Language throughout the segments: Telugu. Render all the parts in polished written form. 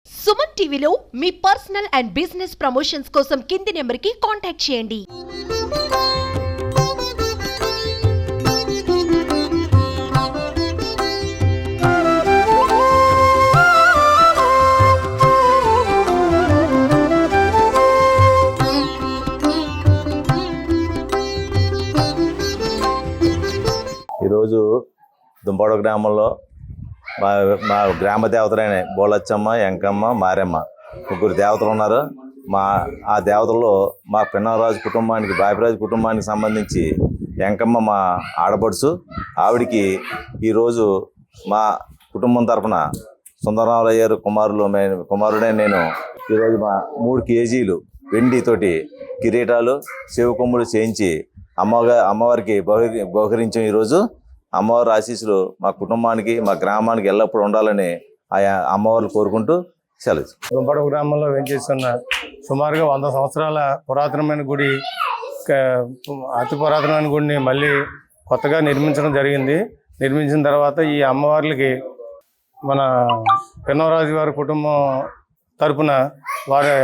సుమన్ టీవీలో మీ పర్సనల్ అండ్ బిజినెస్ ప్రమోషన్స్ కోసం కింది నెంబర్కి కాంటాక్ట్ చేయండి. ఈరోజు దుంపాడ గ్రామంలో మా గ్రామ దేవతలైన బోలచ్చమ్మ, ఎంకమ్మ, మారెమ్మ ముగ్గురు దేవతలు ఉన్నారు. ఆ దేవతల్లో మా పిన్నరాజు కుటుంబానికి, బాపిరాజు కుటుంబానికి సంబంధించి ఎంకమ్మ మా ఆడపడుచు. ఆవిడికి ఈరోజు మా కుటుంబం తరఫున సుందరరామయ్య గారు కుమారుడే నేను ఈరోజు మా 3 కేజీలు వెండితోటి కిరీటాలు, చెవి కొమ్ములు చేయించి అమ్మవారికి బహుకరించాం. ఈరోజు అమ్మవారి ఆశీస్సులు మా కుటుంబానికి, మా గ్రామానికి ఎల్లప్పుడూ ఉండాలని ఆయా అమ్మవారిని కోరుకుంటూ సెలవు. దుంపడ గ్రామంలో వెంచేస్తున్న సుమారుగా 100 సంవత్సరాల పురాతనమైన గుడి, అతి పురాతనమైన గుడిని మళ్ళీ కొత్తగా నిర్మించడం జరిగింది. నిర్మించిన తర్వాత ఈ అమ్మవార్లకి మన పిన్నరాజు వారి కుటుంబం తరపున వారి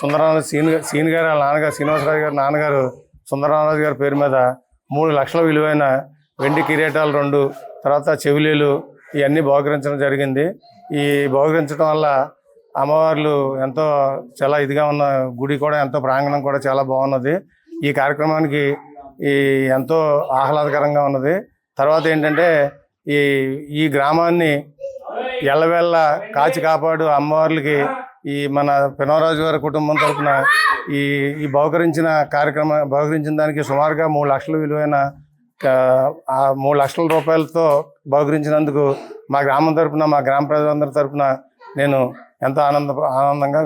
సుందరరామరాజు సీని గారు, వాళ్ళ నాన్నగారు శ్రీనివాసరాజు గారి నాన్నగారు సుందరరామరాజు గారి పేరు మీద 3 లక్షల విలువైన వెండి కిరీటాలు 2, తర్వాత చెవిలీలు ఇవన్నీ బహుకరించడం జరిగింది. ఈ బహుకరించడం వల్ల అమ్మవార్లు ఎంతో చాలా ఇదిగా ఉన్న గుడి కూడా, ఎంతో ప్రాంగణం కూడా చాలా బాగున్నది. ఈ కార్యక్రమానికి ఎంతో ఆహ్లాదకరంగా ఉన్నది. తర్వాత ఏంటంటే ఈ గ్రామాన్ని ఎల్లవేళ్ళ కాచి కాపాడు అమ్మవార్లకి ఈ మన పిన్నరాజు గారి కుటుంబం తరఫున ఈ బహుకరించిన దానికి సుమారుగా 3 లక్షల విలువైన 3 లక్షల రూపాయలతో బహుకరించినందుకు మా గ్రామం తరఫున, మా గ్రామ ప్రజలందరి తరఫున నేను ఎంతో ఆనందంగా